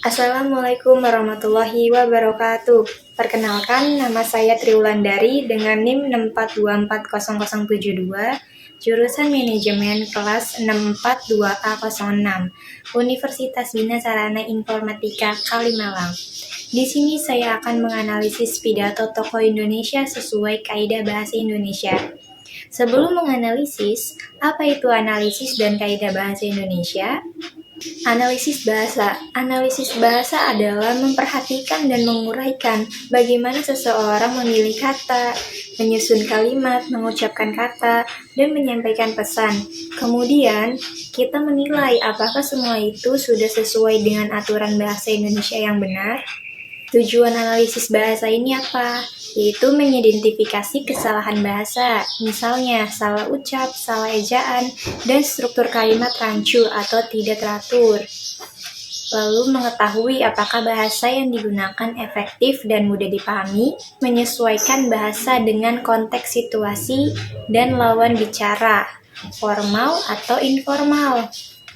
Assalamualaikum warahmatullahi wabarakatuh. Perkenalkan, nama saya Triwulandari dengan NIM 6424072, jurusan Manajemen kelas 642A06, Universitas Bina Sarana Informatika Kalimalang. Di sini saya akan menganalisis pidato tokoh Indonesia sesuai kaidah bahasa Indonesia. Sebelum menganalisis, apa itu analisis dan kaidah bahasa Indonesia? Analisis bahasa adalah memperhatikan dan menguraikan bagaimana seseorang memilih kata, menyusun kalimat, mengucapkan kata, dan menyampaikan pesan. Kemudian, kita menilai apakah semua itu sudah sesuai dengan aturan bahasa Indonesia yang benar. Tujuan analisis bahasa ini apa? Yaitu mengidentifikasi kesalahan bahasa, misalnya salah ucap, salah ejaan, dan struktur kalimat rancu atau tidak teratur. Lalu mengetahui apakah bahasa yang digunakan efektif dan mudah dipahami, menyesuaikan bahasa dengan konteks situasi dan lawan bicara, formal atau informal.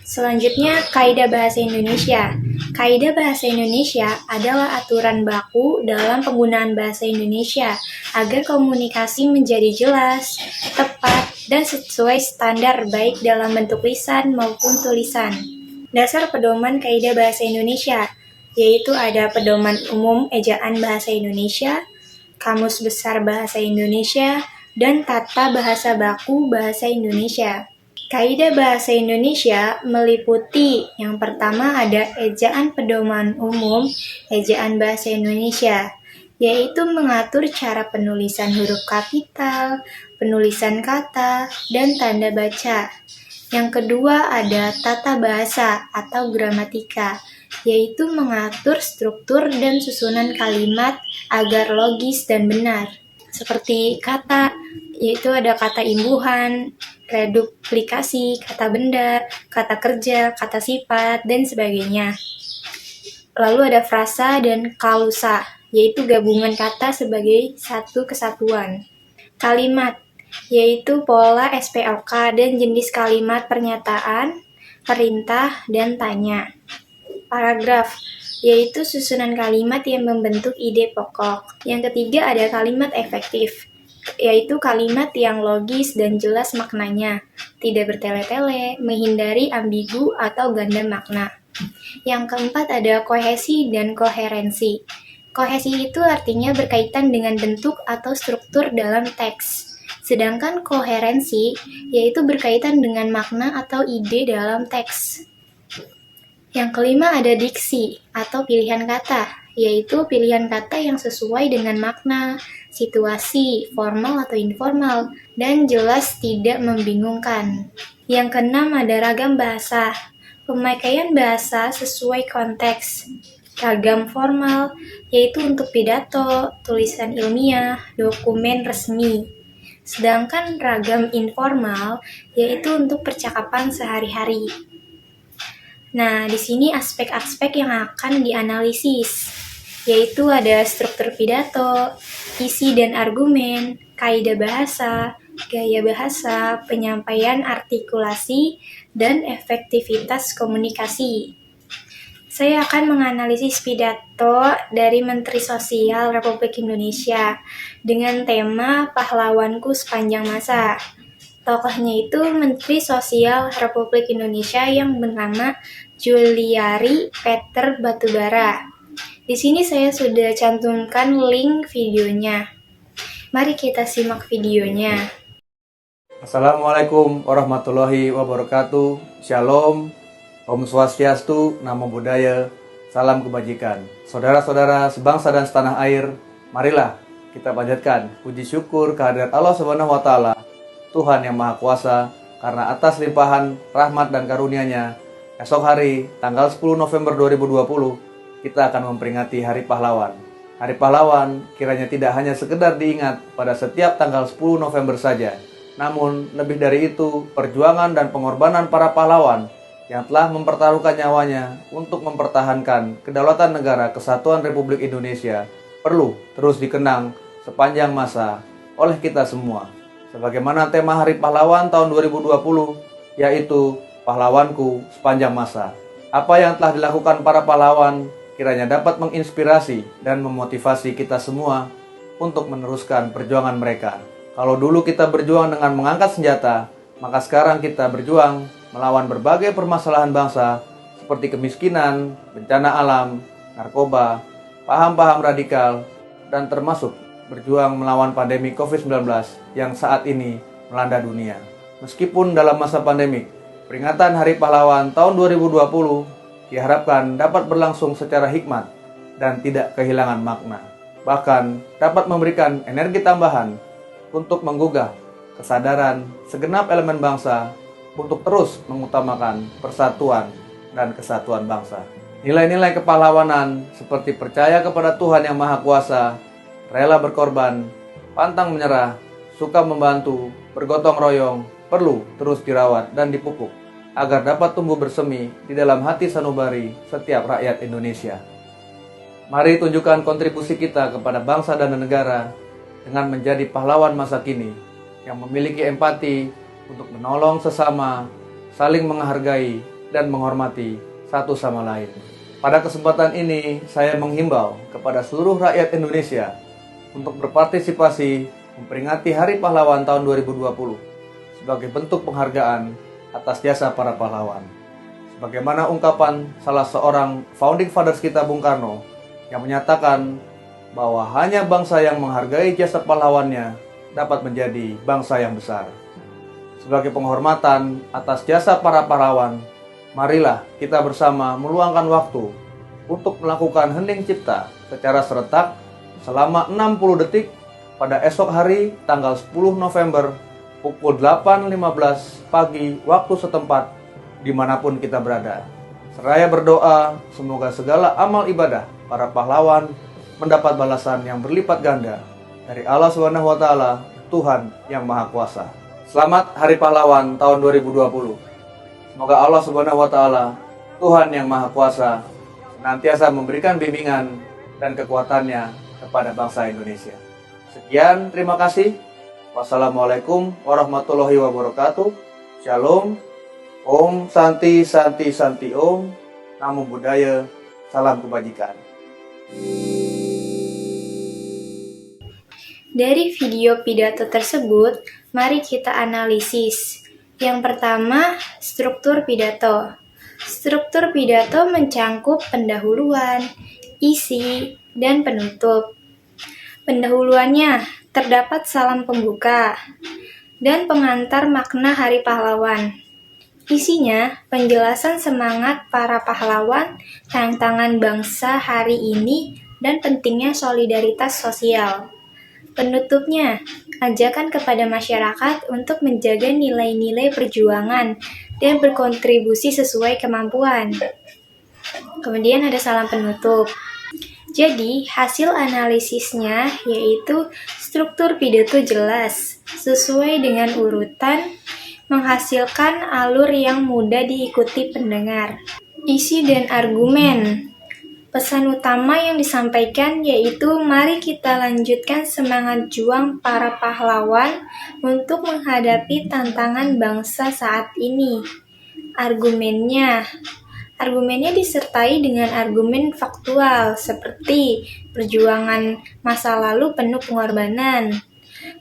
Selanjutnya, kaidah bahasa Indonesia. Kaidah bahasa Indonesia adalah aturan baku dalam penggunaan bahasa Indonesia agar komunikasi menjadi jelas, tepat, dan sesuai standar baik dalam bentuk lisan maupun tulisan. Dasar pedoman kaidah bahasa Indonesia, yaitu ada pedoman umum ejaan bahasa Indonesia, kamus besar bahasa Indonesia, dan tata bahasa baku bahasa Indonesia. Kaidah bahasa Indonesia meliputi yang pertama ada ejaan pedoman umum ejaan bahasa Indonesia, yaitu mengatur cara penulisan huruf kapital, penulisan kata, dan tanda baca. Yang kedua ada tata bahasa atau gramatika, yaitu mengatur struktur dan susunan kalimat agar logis dan benar. Seperti kata, yaitu ada kata imbuhan, reduplikasi, kata benda, kata kerja, kata sifat, dan sebagainya. Lalu ada frasa dan kalusa, yaitu gabungan kata sebagai satu kesatuan. Kalimat, yaitu pola SPOK dan jenis kalimat pernyataan, perintah, dan tanya. Paragraf, yaitu susunan kalimat yang membentuk ide pokok. Yang ketiga ada kalimat efektif, yaitu kalimat yang logis dan jelas maknanya, tidak bertele-tele, menghindari ambigu atau ganda makna. Yang keempat ada kohesi dan koherensi. Kohesi itu artinya berkaitan dengan bentuk atau struktur dalam teks. Sedangkan koherensi yaitu berkaitan dengan makna atau ide dalam teks. Yang kelima ada diksi atau pilihan kata, yaitu pilihan kata yang sesuai dengan makna, situasi, formal atau informal, dan jelas tidak membingungkan. Yang keenam ada ragam bahasa, pemakaian bahasa sesuai konteks. Ragam formal, yaitu untuk pidato, tulisan ilmiah, dokumen resmi. Sedangkan ragam informal, yaitu untuk percakapan sehari-hari. Nah, di sini aspek-aspek yang akan dianalisis, yaitu ada struktur pidato, isi dan argumen, kaidah bahasa, gaya bahasa, penyampaian artikulasi, dan efektivitas komunikasi. Saya akan menganalisis pidato dari Menteri Sosial Republik Indonesia dengan tema Pahlawanku Sepanjang Masa. Tokohnya itu Menteri Sosial Republik Indonesia yang bernama Juliari Peter Batubara. Di sini saya sudah cantumkan link videonya. Mari kita simak videonya. Assalamualaikum warahmatullahi wabarakatuh. Shalom, Om Swastiastu, Namo Buddhaya, salam kebajikan. Saudara-saudara sebangsa dan setanah air, marilah kita panjatkan puji syukur kehadirat Allah Subhanahu wa taala, Tuhan yang Maha Kuasa, karena atas limpahan rahmat dan karunia-Nya, esok hari tanggal 10 November 2020 kita akan memperingati Hari Pahlawan. Hari Pahlawan kiranya tidak hanya sekedar diingat pada setiap tanggal 10 November saja, namun lebih dari itu perjuangan dan pengorbanan para pahlawan yang telah mempertaruhkan nyawanya untuk mempertahankan kedaulatan negara kesatuan Republik Indonesia perlu terus dikenang sepanjang masa oleh kita semua. Sebagaimana tema Hari Pahlawan tahun 2020, yaitu Pahlawanku Sepanjang Masa. Apa yang telah dilakukan para pahlawan kiranya dapat menginspirasi dan memotivasi kita semua untuk meneruskan perjuangan mereka. Kalau dulu kita berjuang dengan mengangkat senjata, maka sekarang kita berjuang melawan berbagai permasalahan bangsa seperti kemiskinan, bencana alam, narkoba, paham-paham radikal, dan termasuk berjuang melawan pandemi COVID-19 yang saat ini melanda dunia. Meskipun dalam masa pandemik, peringatan Hari Pahlawan tahun 2020 diharapkan dapat berlangsung secara hikmat dan tidak kehilangan makna. Bahkan dapat memberikan energi tambahan untuk menggugah kesadaran segenap elemen bangsa untuk terus mengutamakan persatuan dan kesatuan bangsa. Nilai-nilai kepahlawanan seperti percaya kepada Tuhan Yang Maha Kuasa, rela berkorban, pantang menyerah, suka membantu, bergotong royong, perlu terus dirawat dan dipupuk agar dapat tumbuh bersemi di dalam hati sanubari setiap rakyat Indonesia. Mari tunjukkan kontribusi kita kepada bangsa dan negara dengan menjadi pahlawan masa kini yang memiliki empati untuk menolong sesama, saling menghargai dan menghormati satu sama lain. Pada kesempatan ini, saya menghimbau kepada seluruh rakyat Indonesia untuk berpartisipasi memperingati Hari Pahlawan tahun 2020 sebagai bentuk penghargaan atas jasa para pahlawan. Sebagaimana ungkapan salah seorang founding fathers kita, Bung Karno, yang menyatakan bahwa hanya bangsa yang menghargai jasa pahlawannya dapat menjadi bangsa yang besar. Sebagai penghormatan atas jasa para pahlawan, marilah kita bersama meluangkan waktu untuk melakukan hening cipta secara serentak selama 60 detik pada esok hari tanggal 10 November pukul 8.15 pagi waktu setempat dimanapun kita berada. Seraya berdoa semoga segala amal ibadah para pahlawan mendapat balasan yang berlipat ganda dari Allah SWT, Tuhan Yang Maha Kuasa. Selamat Hari Pahlawan tahun 2020. Semoga Allah SWT, Tuhan Yang Maha Kuasa, senantiasa memberikan bimbingan dan kekuatannya kepada bangsa Indonesia. Sekian, terima kasih. Wassalamualaikum warahmatullahi wabarakatuh. Shalom. Om Santi Santi Santi Om. Namo Buddhaya. Salam kebajikan. Dari video pidato tersebut, mari kita analisis. Yang pertama, struktur pidato. Struktur pidato mencangkup pendahuluan, isi, dan penutup. Pendahuluannya terdapat salam pembuka dan pengantar makna Hari Pahlawan. Isinya penjelasan semangat para pahlawan, tantangan bangsa hari ini, dan pentingnya solidaritas sosial. Penutupnya, ajakan kepada masyarakat untuk menjaga nilai-nilai perjuangan dan berkontribusi sesuai kemampuan. Kemudian ada salam penutup. Jadi, hasil analisisnya yaitu struktur pidato jelas, sesuai dengan urutan, menghasilkan alur yang mudah diikuti pendengar. Isi dan argumen. Pesan utama yang disampaikan yaitu mari kita lanjutkan semangat juang para pahlawan untuk menghadapi tantangan bangsa saat ini. Argumennya disertai dengan argumen faktual seperti perjuangan masa lalu penuh pengorbanan.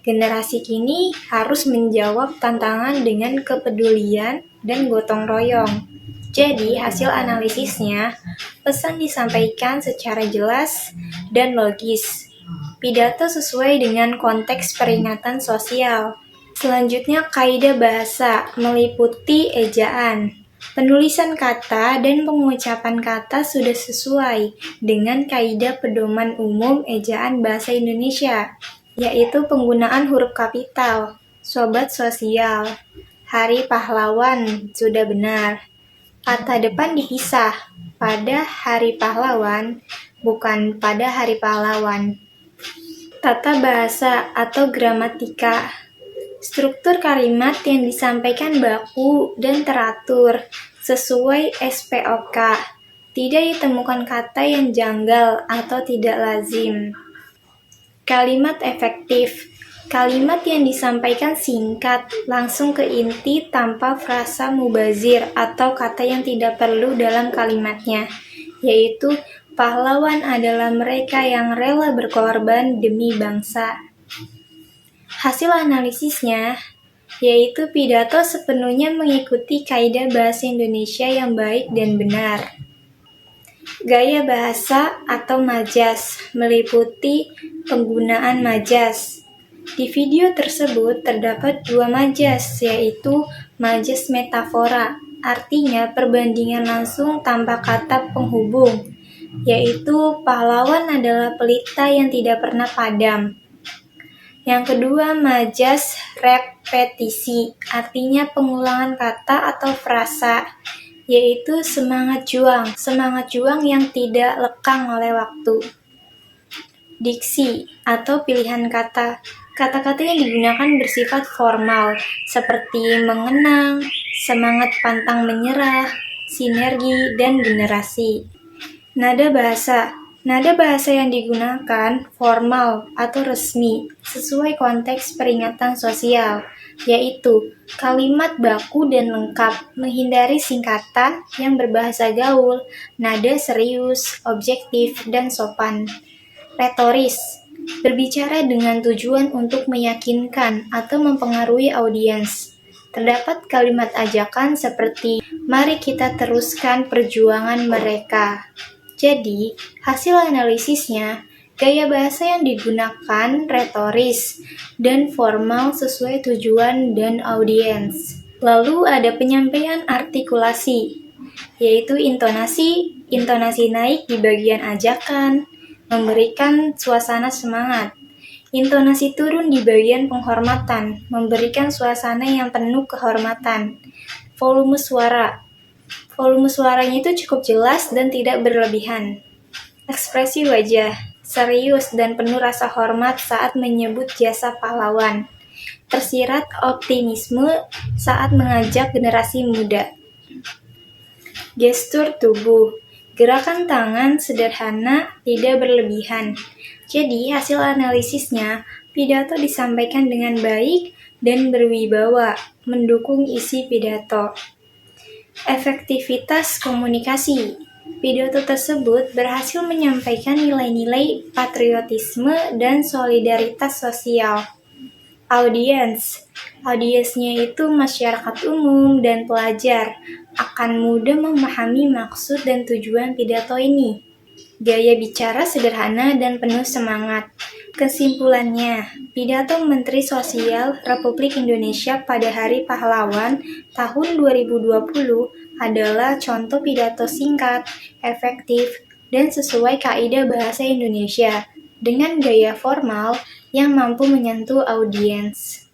Generasi kini harus menjawab tantangan dengan kepedulian dan gotong royong. Jadi, hasil analisisnya, pesan disampaikan secara jelas dan logis. Pidato sesuai dengan konteks peringatan sosial. Selanjutnya, kaidah bahasa meliputi ejaan. Penulisan kata dan pengucapan kata sudah sesuai dengan kaidah pedoman umum ejaan bahasa Indonesia, yaitu penggunaan huruf kapital. Sobat sosial, Hari Pahlawan sudah benar. Kata depan dipisah, pada Hari Pahlawan, bukan pada Hari Pahlawan. Tata bahasa atau gramatika. Struktur kalimat yang disampaikan baku dan teratur, sesuai SPOK. Tidak ditemukan kata yang janggal atau tidak lazim. Kalimat efektif. Kalimat yang disampaikan singkat, langsung ke inti tanpa frasa mubazir atau kata yang tidak perlu dalam kalimatnya, yaitu Pahlawan adalah mereka yang rela berkorban demi bangsa. Hasil analisisnya yaitu pidato sepenuhnya mengikuti kaidah bahasa Indonesia yang baik dan benar. Gaya bahasa atau majas meliputi penggunaan majas. Di video tersebut terdapat 2 majas, yaitu majas metafora, artinya perbandingan langsung tanpa kata penghubung, yaitu pahlawan adalah pelita yang tidak pernah padam. Yang kedua, majas repetisi, artinya pengulangan kata atau frasa, yaitu semangat juang yang tidak lekang oleh waktu. Diksi atau pilihan kata, kata-kata yang digunakan bersifat formal, seperti mengenang, semangat pantang menyerah, sinergi, dan generasi. Nada bahasa yang digunakan formal atau resmi sesuai konteks peringatan sosial, yaitu kalimat baku dan lengkap, menghindari singkatan yang berbahasa gaul, nada serius, objektif, dan sopan. Retoris, berbicara dengan tujuan untuk meyakinkan atau mempengaruhi audiens. Terdapat kalimat ajakan seperti, mari kita teruskan perjuangan mereka. Jadi, hasil analisisnya, gaya bahasa yang digunakan retoris dan formal sesuai tujuan dan audiens. Lalu ada penyampaian artikulasi, yaitu intonasi naik di bagian ajakan, memberikan suasana semangat. Intonasi turun di bagian penghormatan, memberikan suasana yang penuh kehormatan. Volume suaranya itu cukup jelas dan tidak berlebihan. Ekspresi wajah, serius dan penuh rasa hormat saat menyebut jasa pahlawan. Tersirat optimisme saat mengajak generasi muda. Gestur tubuh, gerakan tangan sederhana, tidak berlebihan. Jadi, hasil analisisnya, pidato disampaikan dengan baik dan berwibawa, mendukung isi pidato. Efektivitas komunikasi. Pidato tersebut berhasil menyampaikan nilai-nilai patriotisme dan solidaritas sosial. Audiensnya itu masyarakat umum dan pelajar akan mudah memahami maksud dan tujuan pidato ini. Gaya bicara sederhana dan penuh semangat. Kesimpulannya, pidato Menteri Sosial Republik Indonesia pada Hari Pahlawan tahun 2020 adalah contoh pidato singkat, efektif, dan sesuai kaidah bahasa Indonesia dengan gaya formal yang mampu menyentuh audiens.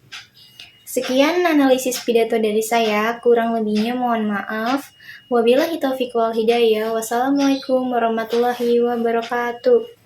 Sekian analisis pidato dari saya, kurang lebihnya mohon maaf. Wabillahi taufiq wal hidayah. Wassalamualaikum warahmatullahi wabarakatuh.